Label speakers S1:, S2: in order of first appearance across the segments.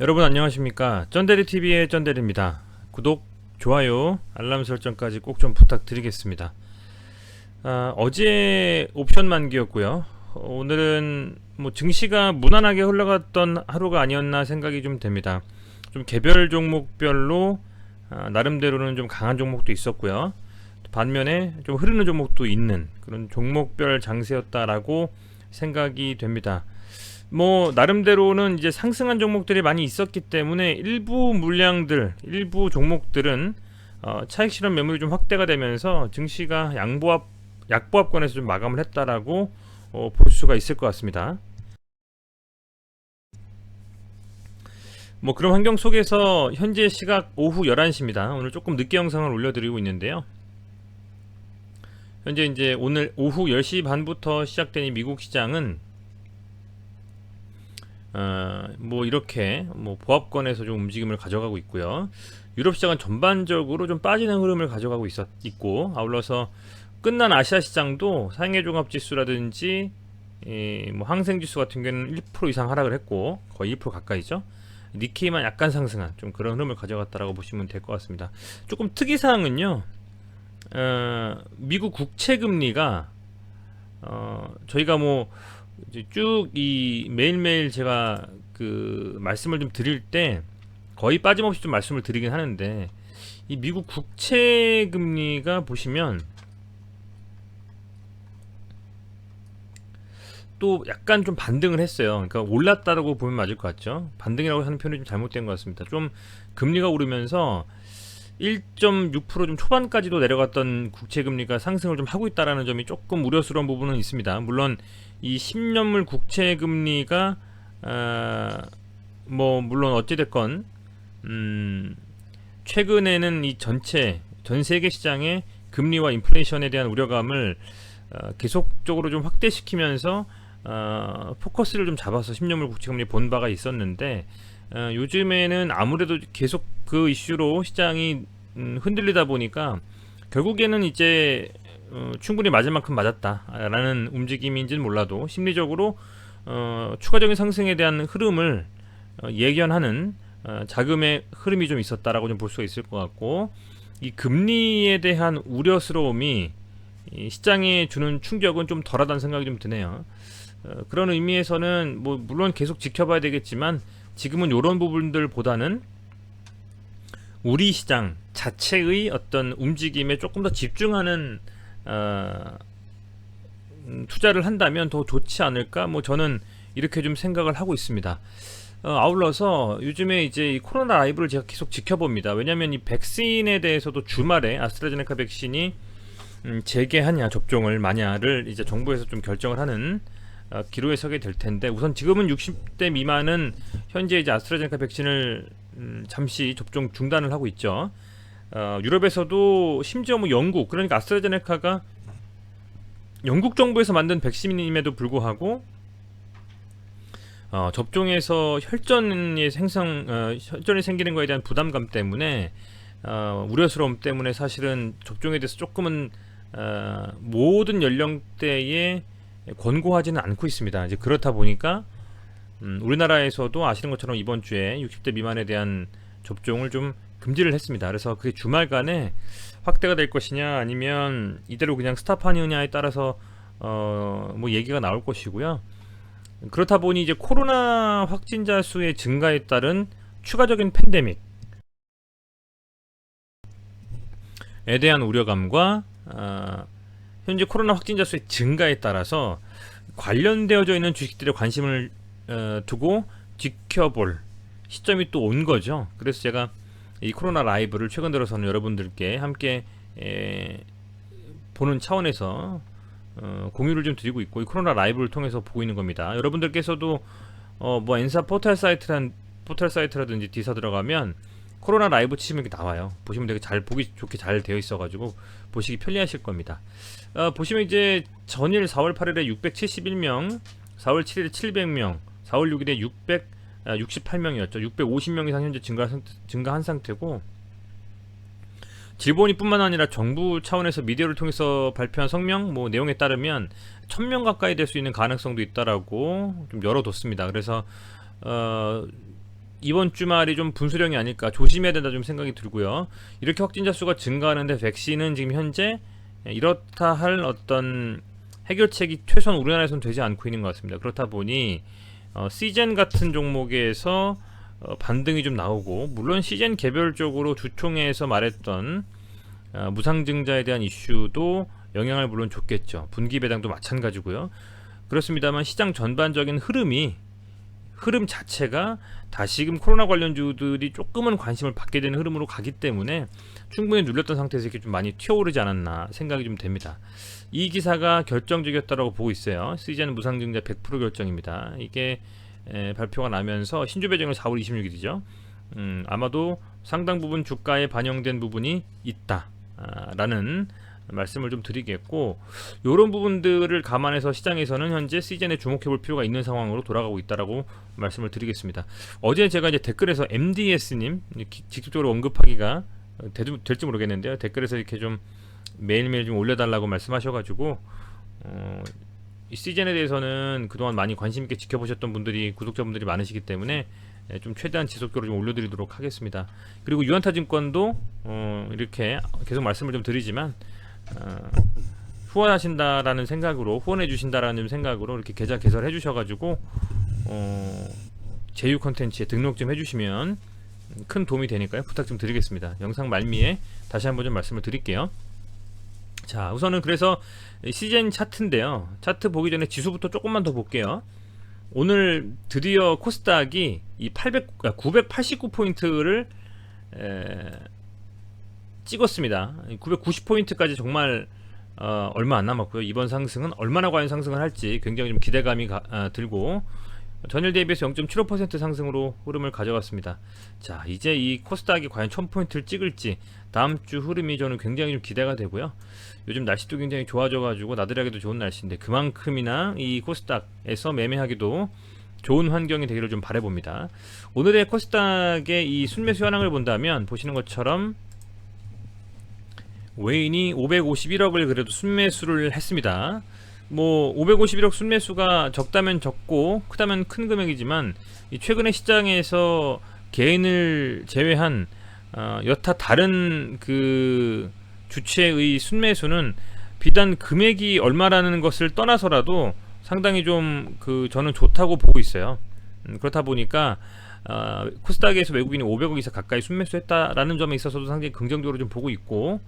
S1: 여러분 안녕하십니까. 쩐데리TV의 쩐데리입니다. 구독, 좋아요, 알람 설정까지 꼭 좀 부탁드리겠습니다. 어제 옵션 만기였고요. 오늘은 뭐 증시가 무난하게 흘러갔던 하루가 아니었나 생각이 좀 됩니다. 좀 개별 종목별로 나름대로는 좀 강한 종목도 있었고요. 반면에 좀 흐르는 종목도 있는 그런 종목별 장세였다라고 생각이 됩니다. 뭐 나름대로는 이제 상승한 종목들이 많이 있었기 때문에 일부 물량들, 일부 종목들은 차익 실현 매물이 좀 확대가 되면서 증시가 약보합권에서 좀 마감을 했다라고 볼 수가 있을 것 같습니다. 뭐 그런 환경 속에서 현재 시각 오후 11시입니다. 오늘 조금 늦게 영상을 올려드리고 있는데요. 현재 이제 오늘 오후 10시 반부터 시작된 이 미국 시장은 뭐 이렇게 뭐 보합권에서 좀 움직임을 가져가고 있고요. 유럽 시장은 전반적으로 좀 빠지는 흐름을 가져가고 있고, 아울러서 끝난 아시아 시장도 상해 종합 지수라든지 뭐 항생 지수 같은 경우는 1% 이상 하락을 했고 거의 1% 가까이죠. 니케이만 약간 상승한 좀 그런 흐름을 가져갔다라고 보시면 될 것 같습니다. 조금 특이사항은요, 미국 국채 금리가 저희가 뭐 쭉 이 매일매일 제가 그 말씀을 좀 드릴 때 거의 빠짐없이 좀 말씀을 드리긴 하는데, 이 미국 국채 금리가 보시면 또 약간 좀 반등을 했어요. 그러니까 올랐다라고 보면 맞을 것 같죠. 반등이라고 하는 표현이 좀 잘못된 것 같습니다. 좀 금리가 오르면서 1.6% 좀 초반까지도 내려갔던 국채 금리가 상승을 좀 하고 있다라는 점이 조금 우려스러운 부분은 있습니다. 물론 이 10년물 국채 금리가 뭐 물론 어찌 됐건 최근에는 이 전 세계 시장의 금리와 인플레이션에 대한 우려감을 계속적으로 좀 확대시키면서 포커스를 좀 잡아서 10년물 국채금리 본 바가 있었는데, 요즘에는 아무래도 계속 그 이슈로 시장이 흔들리다 보니까 결국에는 이제 충분히 맞을 만큼 맞았다라는 움직임인지는 몰라도 심리적으로 추가적인 상승에 대한 흐름을 예견하는 자금의 흐름이 좀 있었다라고 좀 볼 수가 있을 것 같고, 이 금리에 대한 우려스러움이 이 시장에 주는 충격은 좀 덜하다는 생각이 좀 드네요. 그런 의미에서는 뭐 물론 계속 지켜봐야 되겠지만 지금은 이런 부분들보다는 우리 시장 자체의 어떤 움직임에 조금 더 집중하는 투자를 한다면 더 좋지 않을까? 뭐 저는 이렇게 좀 생각을 하고 있습니다. 아울러서 요즘에 이제 이 코로나 라이브를 제가 계속 지켜봅니다. 왜냐하면 이 백신에 대해서도 주말에 아스트라제네카 백신이 재개하냐 접종을 마냐를 이제 정부에서 좀 결정을 하는 기로에 서게 될 텐데, 우선 지금은 60대 미만은 현재 이제 아스트라제네카 백신을 잠시 접종 중단을 하고 있죠. 유럽에서도 심지어 뭐 영국, 그러니까 아스트라제네카가 영국 정부에서 만든 백신임에도 불구하고 접종에서 혈전이 생기는 것에 대한 부담감 때문에 우려스러움 때문에 사실은 접종에 대해서 조금은 모든 연령대에 권고하지는 않고 있습니다. 이제 그렇다 보니까 우리나라에서도 아시는 것처럼 이번 주에 60대 미만에 대한 접종을 좀 금지를 했습니다. 그래서 그게 주말간에 확대가 될 것이냐 아니면 이대로 그냥 스탑하느냐에 따라서 뭐 얘기가 나올 것이고요. 그렇다 보니 이제 코로나 확진자 수의 증가에 따른 추가적인 팬데믹에 대한 우려감과 현재 코로나 확진자 수의 증가에 따라서 관련되어져 있는 주식들의 관심을 두고 지켜볼 시점이 또 온 거죠. 그래서 제가 이 코로나 라이브를 최근 들어서는 여러분들께 함께 보는 차원에서 공유를 좀 드리고 있고, 이 코로나 라이브를 통해서 보고 있는 겁니다. 여러분들께서도 뭐 엔사 포털 사이트라든지 디사 들어가면 코로나 라이브 치시면 이렇게 나와요. 보시면 되게 잘 보기 좋게 잘 되어 있어가지고 보시기 편리하실 겁니다. 보시면 이제 전일 4월 8일에 671명, 4월 7일에 700명, 4월 6일에 668명이었죠. 650명 이상 현재 증가한 상태고, 질본이뿐만 아니라 정부 차원에서 미디어를 통해서 발표한 성명 뭐 내용에 따르면 1000명 가까이 될 수 있는 가능성도 있다라고 좀 열어뒀습니다. 그래서 이번 주말이 좀 분수령이 아닐까, 조심해야 된다 좀 생각이 들고요. 이렇게 확진자 수가 증가하는데 백신은 지금 현재 이렇다 할 어떤 해결책이 최소한 우리나라에서는 되지 않고 있는 것 같습니다. 그렇다 보니 시젠 같은 종목에서 반등이 좀 나오고, 물론 시젠 개별적으로 주총회에서 말했던 무상증자에 대한 이슈도 영향을 물론 줬겠죠. 분기 배당도 마찬가지고요. 그렇습니다만 시장 전반적인 흐름 자체가 다시금 코로나 관련주들이 조금은 관심을 받게 되는 흐름으로 가기 때문에 충분히 눌렸던 상태에서 이렇게 좀 많이 튀어오르지 않았나 생각이 좀 됩니다. 이 기사가 결정적이었다고 보고 있어요. 시즌 무상증자 100% 결정입니다. 이게 발표가 나면서 신주 배정은 4월 26일이죠. 아마도 상당 부분 주가에 반영된 부분이 있다라는 말씀을 좀 드리겠고, 이런 부분들을 감안해서 시장에서는 현재 시즌에 주목해볼 필요가 있는 상황으로 돌아가고 있다라고 말씀을 드리겠습니다. 어제 제가 이제 댓글에서 MDS님 직접적으로 언급하기가 될지 모르겠는데요. 댓글에서 이렇게 좀 매일매일 좀 올려달라고 말씀하셔가지고 이 시즌에 대해서는 그동안 많이 관심 있게 지켜보셨던 분들이, 구독자분들이 많으시기 때문에 좀 최대한 지속적으로 좀 올려드리도록 하겠습니다. 그리고 유한타증권도 이렇게 계속 말씀을 좀 드리지만 후원하신다라는 생각으로, 후원해 주신다라는 생각으로 이렇게 계좌 개설해 주셔가지고 제휴 컨텐츠에 등록 좀 해주시면 큰 도움이 되니까요. 부탁 좀 드리겠습니다. 영상 말미에 다시 한번 좀 말씀을 드릴게요. 자, 우선은 그래서 시즌 차트인데요. 차트 보기 전에 지수부터 조금만 더 볼게요. 오늘 드디어 코스닥이 이 989포인트를 찍었습니다. 990포인트까지 정말 얼마 안 남았고요. 이번 상승은 얼마나 과연 상승을 할지 굉장히 좀 기대감이 들고, 전일 대비해서 0.75% 상승으로 흐름을 가져갔습니다. 자, 이제 이 코스닥이 과연 1000포인트를 찍을지 다음 주 흐름이 저는 굉장히 좀 기대가 되고요. 요즘 날씨도 굉장히 좋아져가지고 나들하기도 좋은 날씨인데 그만큼이나 이 코스닥에서 매매하기도 좋은 환경이 되기를 좀 바라봅니다. 오늘의 코스닥의 이 순매수 현황을 본다면 보시는 것처럼 외인이 551억을 그래도 순매수를 했습니다. 뭐 551억 순매수가 적다면 적고 크다면 큰 금액이지만 이 최근에 시장에서 개인을 제외한 여타 다른 그 주체의 순매수는 비단 금액이 얼마라는 것을 떠나서라도 상당히 좀 저는 좋다고 보고 있어요. 그렇다 보니까 코스닥에서 외국인이 500억 이상 가까이 순매수했다라는 점에 있어서도 상당히 긍정적으로 좀 보고 있고,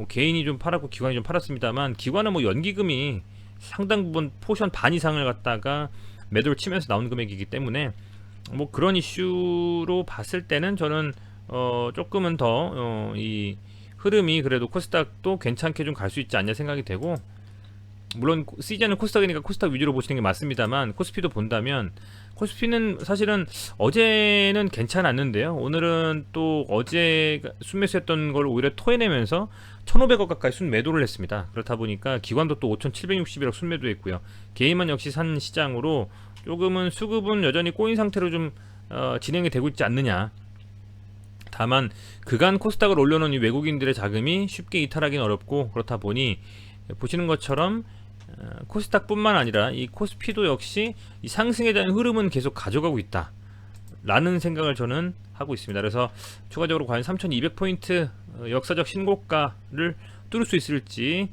S1: 개인이 좀 팔았고 기관이 좀 팔았습니다만, 기관은 뭐 연기금이 상당 부분 포션 반 이상을 갖다가 매도를 치면서 나온 금액이기 때문에 뭐 그런 이슈로 봤을 때는 저는 조금은 더 이 흐름이 그래도 코스닥도 괜찮게 좀 갈 수 있지 않냐 생각이 되고, 물론 시즌은 코스닥이니까 코스닥 위주로 보시는 게 맞습니다만 코스피도 본다면 코스피는 사실은 어제는 괜찮았는데요. 오늘은 또 어제 순매수했던 걸 오히려 토해내면서 1,500억 가까이 순매도를 했습니다. 그렇다 보니까 기관도 또 5,761억 순매도했고요. 개인만 역시 산 시장으로 조금은 수급은 여전히 꼬인 상태로 좀 진행이 되고 있지 않느냐. 다만 그간 코스닥을 올려놓은 이 외국인들의 자금이 쉽게 이탈하기는 어렵고, 그렇다 보니 보시는 것처럼 코스닥뿐만 아니라 이 코스피도 역시 이 상승에 대한 흐름은 계속 가져가고 있다 라는 생각을 저는 하고 있습니다. 그래서 추가적으로 과연 3200포인트 역사적 신고가를 뚫을 수 있을지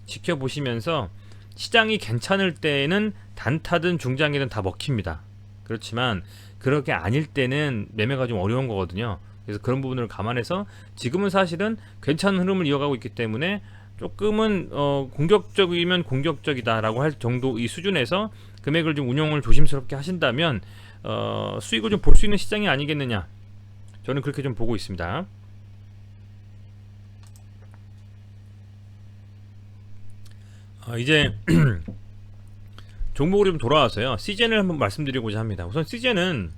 S1: 지켜보시면서, 시장이 괜찮을 때는 단타든 중장기든 다 먹힙니다. 그렇지만 그렇게 아닐 때는 매매가 좀 어려운 거거든요. 그래서 그런 부분을 감안해서 지금은 사실은 괜찮은 흐름을 이어가고 있기 때문에 조금은 공격적이면 공격적이다라고 할 정도 이 수준에서 금액을 좀 운용을 조심스럽게 하신다면 수익을 좀 볼 수 있는 시장이 아니겠느냐, 저는 그렇게 좀 보고 있습니다. 이제 종목으로 좀 돌아와서요, 시즌을 한번 말씀드리고자 합니다. 우선 시즌은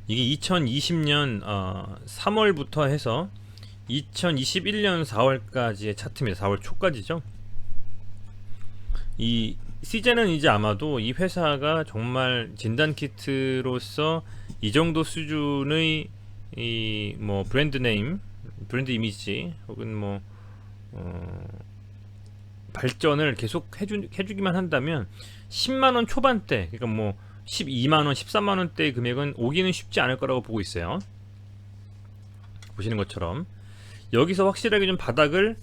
S1: 이게 2020년 3월부터 해서 2021년 4월까지의 차트입니다. 4월 초까지죠. 이 시즌은 이제 아마도 이 회사가 정말 진단키트로서 이 정도 수준의 이 뭐 브랜드 네임, 브랜드 이미지 혹은 뭐 발전을 계속 해주기만 한다면 10만원 초반대, 그러니까 뭐 12만원, 13만원대의 금액은 오기는 쉽지 않을 거라고 보고 있어요. 보시는 것처럼 여기서 확실하게 좀 바닥을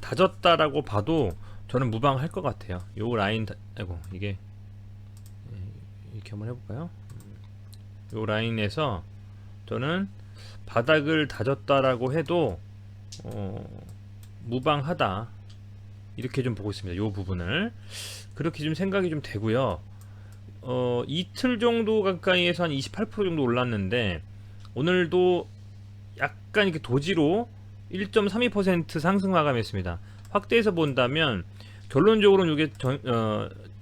S1: 다졌다라고 봐도 저는 무방할 것 같아요. 요 라인 아이고 이게 이렇게 한번 해볼까요? 요 라인에서 저는 바닥을 다졌다라고 해도 무방하다 이렇게 좀 보고 있습니다. 요 부분을 그렇게 좀 생각이 좀 되고요. 이틀 정도 가까이에서 한 28% 정도 올랐는데 오늘도 약간 이렇게 도지로 1.32% 상승 마감했습니다. 확대해서 본다면 결론적으로는 이게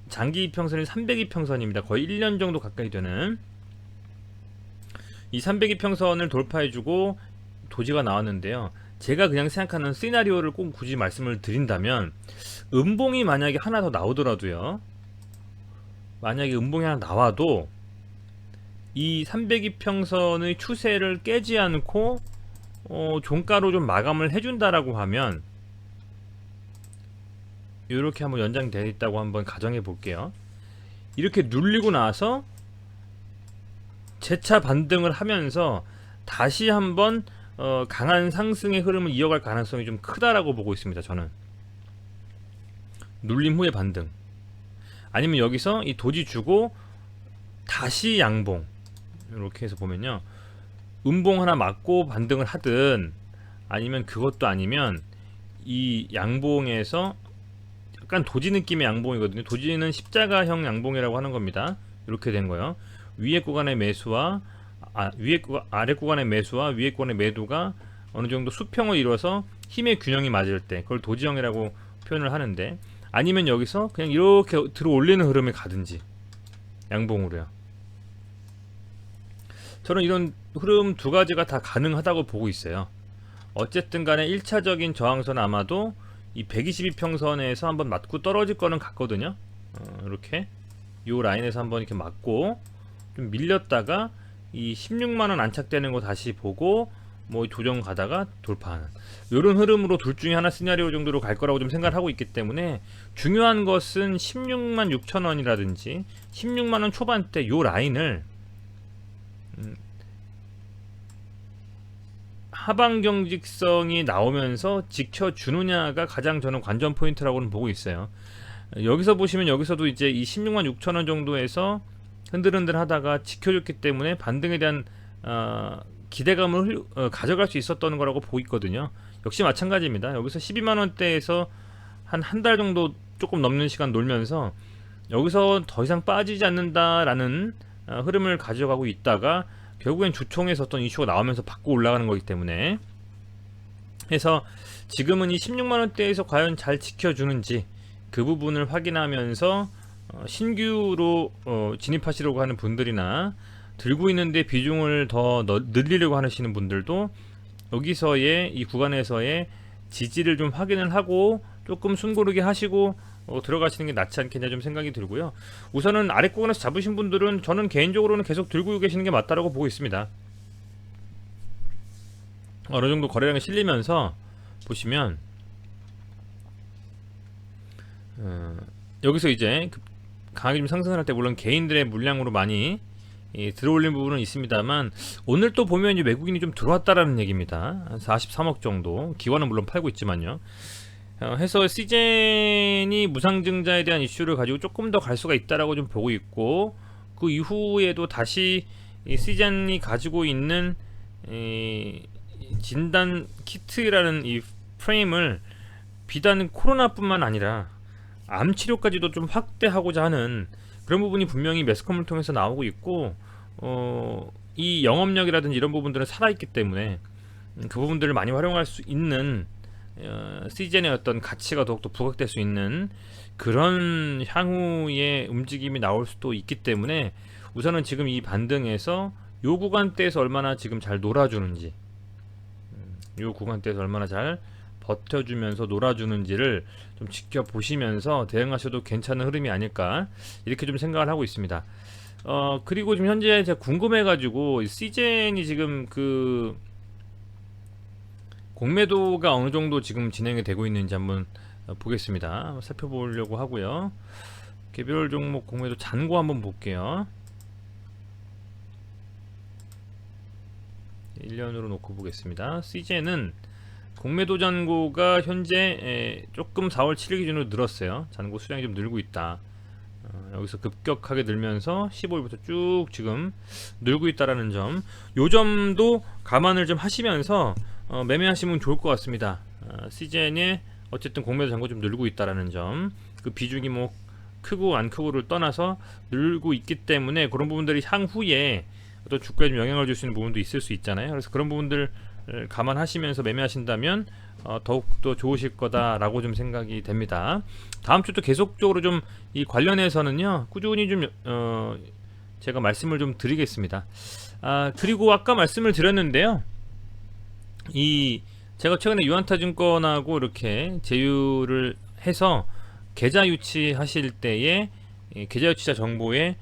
S1: 장기 이평선이 300이평선입니다. 거의 1년 정도 가까이 되는 이 300이평선을 돌파해주고 도지가 나왔는데요. 제가 그냥 생각하는 시나리오를 꼭 굳이 말씀을 드린다면 음봉이 만약에 하나 더 나오더라도요. 만약에 음봉이 하나 나와도 이 302평선의 추세를 깨지 않고 종가로 좀 마감을 해준다라고 하면 이렇게 한번 연장되어 있다고 한번 가정해 볼게요. 이렇게 눌리고 나서 재차 반등을 하면서 다시 한번 강한 상승의 흐름을 이어갈 가능성이 좀 크다라고 보고 있습니다. 저는 눌림 후에 반등 아니면 여기서 이 도지 주고 다시 양봉 이렇게 해서 보면요, 음봉 하나 맞고 반등을 하든 아니면 그것도 아니면 이 양봉에서 약간 도지 느낌의 양봉이거든요. 도지는 십자가형 양봉이라고 하는 겁니다. 이렇게 된 거요. 위에 구간의 매수와 아래 구간의 매수와 위에 구간의 매도가 어느 정도 수평을 이뤄서 힘의 균형이 맞을 때 그걸 도지형이라고 표현을 하는데, 아니면 여기서 그냥 이렇게 들어 올리는 흐름에 가든지 양봉으로요. 저는 이런 흐름 두 가지가 다 가능하다고 보고 있어요. 어쨌든 간에 1차적인 저항선 아마도 이 122평선에서 한번 맞고 떨어질 거는 같거든요. 이렇게 요 라인에서 한번 이렇게 맞고 좀 밀렸다가 이 16만원 안착되는 거 다시 보고 뭐 조정 가다가 돌파하는 이런 흐름으로 둘 중에 하나 시나리오 정도로 갈 거라고 좀 생각을 하고 있기 때문에, 중요한 것은 16만 6천원이라든지 16만원 초반대 요 라인을 하방 경직성이 나오면서 지켜주느냐가 가장 저는 관전 포인트라고는 보고 있어요. 여기서 보시면 여기서도 이제 이 16만 6천원 정도에서 흔들흔들 하다가 지켜줬기 때문에 반등에 대한 기대감을 가져갈 수 있었던 거라고 보고 있거든요. 역시 마찬가지입니다. 여기서 12만원대에서 한 달 정도 조금 넘는 시간 놀면서 여기서 더 이상 빠지지 않는다라는 흐름을 가져가고 있다가 결국엔 주총에서 어떤 이슈가 나오면서 받고 올라가는 거기 때문에, 해서 지금은 이 16만원대에서 과연 잘 지켜주는지 그 부분을 확인하면서 신규로 진입하시려고 하는 분들이나 들고 있는데 비중을 더 늘리려고 하시는 분들도 여기서의 이 구간에서의 지지를 좀 확인을 하고 조금 숨고르게 하시고 들어가시는 게 낫지 않겠냐 좀 생각이 들고요. 우선은 아래 구간에서 잡으신 분들은 저는 개인적으로는 계속 들고 계시는 게 맞다라고 보고 있습니다. 어느 정도 거래량이 실리면서 보시면 여기서 이제 강하게 좀 상승을 할 때 물론 개인들의 물량으로 많이 들어올린 부분은 있습니다만, 오늘 또 보면 이제 외국인이 좀 들어왔다라는 얘기입니다. 43억 정도, 기관은 물론 팔고 있지만요. 해서 시젠이 무상증자에 대한 이슈를 가지고 조금 더 갈 수가 있다라고 좀 보고 있고, 그 이후에도 다시 이 시젠이 가지고 있는 진단 키트라는 이 프레임을 비단 코로나뿐만 아니라 암 치료까지도 좀 확대하고자 하는 그런 부분이 분명히 매스컴을 통해서 나오고 있고, 이 영업력이라든지 이런 부분들은 살아있기 때문에 그 부분들을 많이 활용할 수 있는 시즌의 어떤 가치가 더욱더 부각될 수 있는 그런 향후의 움직임이 나올 수도 있기 때문에, 우선은 지금 이 반등에서 요 구간대에서 얼마나 지금 잘 놀아주는지, 요 구간대에서 얼마나 잘 버텨주면서 놀아주는지를 좀 지켜보시면서 대응하셔도 괜찮은 흐름이 아닐까 이렇게 좀 생각을 하고 있습니다. 그리고 지금 현재 제가 궁금해가지고 시젠이 지금 그 공매도가 어느 정도 지금 진행이 되고 있는지 한번 보겠습니다. 살펴보려고 하고요. 개별 종목 공매도 잔고 한번 볼게요. 1년으로 놓고 보겠습니다. CJ는 공매도 잔고가 현재 조금 4월 7일 기준으로 늘었어요. 잔고 수량이 좀 늘고 있다. 여기서 급격하게 늘면서 15일부터 쭉 지금 늘고 있다라는 점, 요 점도 감안을 좀 하시면서 매매하시면 좋을 것 같습니다. CJN의 어쨌든 공매도 잔고 좀 늘고 있다라는 점, 그 비중이 뭐 크고 안 크고를 떠나서 늘고 있기 때문에 그런 부분들이 향후에 어떤 주가에 좀 영향을 줄 수 있는 부분도 있을 수 있잖아요. 그래서 그런 부분들 감안하시면서 매매하신다면 더욱더 좋으실 거다라고 좀 생각이 됩니다. 다음 주도 계속적으로 좀 이 관련해서는요 꾸준히 좀 제가 말씀을 좀 드리겠습니다. 그리고 아까 말씀을 드렸는데요, 이 제가 최근에 유한타증권하고 이렇게 제휴를 해서 계좌 유치하실 때에 계좌 유치자 정보에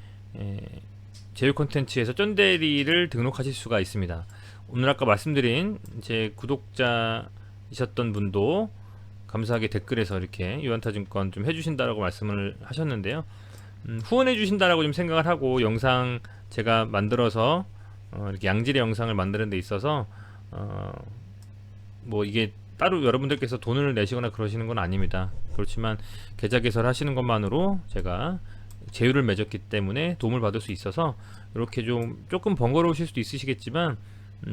S1: 제휴 콘텐츠에서 쩐대리를 등록하실 수가 있습니다. 오늘 아까 말씀드린 제 구독자이셨던 분도 감사하게 댓글에서 이렇게 유한타증권 좀 해주신다라고 말씀을 하셨는데요. 후원해 주신다라고 좀 생각을 하고 영상 제가 만들어서 이렇게 양질의 영상을 만드는 데 있어서 뭐 이게 따로 여러분들께서 돈을 내시거나 그러시는 건 아닙니다. 그렇지만 계좌 개설 하시는 것만으로 제가 제휴를 맺었기 때문에 도움을 받을 수 있어서 이렇게 좀 조금 번거로우실 수도 있으시겠지만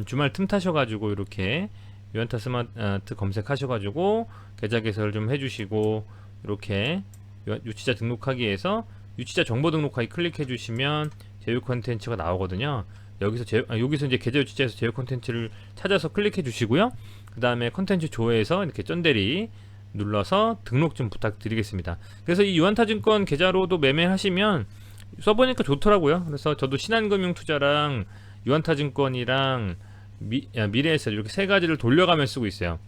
S1: 주말 틈 타셔가지고 이렇게 유한타 스마트 검색하셔가지고 계좌 개설 좀 해주시고, 이렇게 유치자 등록하기에서 유치자 정보 등록하기 클릭해 주시면 제휴 콘텐츠가 나오거든요. 여기서 이제 계좌 유치자에서 제휴 콘텐츠를 찾아서 클릭해 주시고요. 그 다음에 콘텐츠 조회에서 이렇게 쩐대리 눌러서 등록 좀 부탁드리겠습니다. 그래서 이 유한타증권 계좌로도 매매하시면 써보니까 좋더라고요. 그래서 저도 신한금융투자랑 유한타증권이랑 미래에셋 이렇게 세 가지를 돌려가며 쓰고 있어요.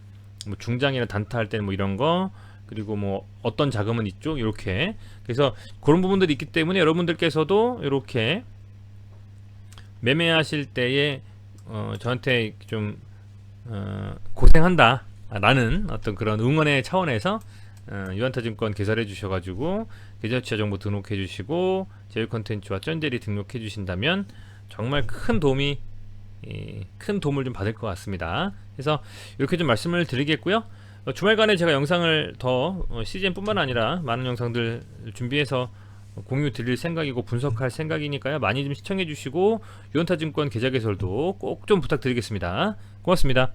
S1: 뭐 중장이나 단타 할 때는 뭐 이런 거, 그리고 뭐 어떤 자금은 이쪽, 이렇게. 그래서 그런 부분들이 있기 때문에 여러분들께서도 이렇게 매매하실 때에 저한테 좀 고생한다 라는 어떤 그런 응원의 차원에서 유한타증권 개설해 주셔가지고 계좌유치자 정보 등록해 주시고 제휴 콘텐츠와 쩐대리 등록해 주신다면 정말 큰 도움을 좀 받을 것 같습니다. 그래서 이렇게 좀 말씀을 드리겠고요. 주말간에 제가 영상을 더 CGN 뿐만 아니라 많은 영상들 준비해서 공유 드릴 생각이고 분석할 생각이니까요. 많이 좀 시청해 주시고 유한타증권 계좌 개설도 꼭 좀 부탁드리겠습니다. 고맙습니다.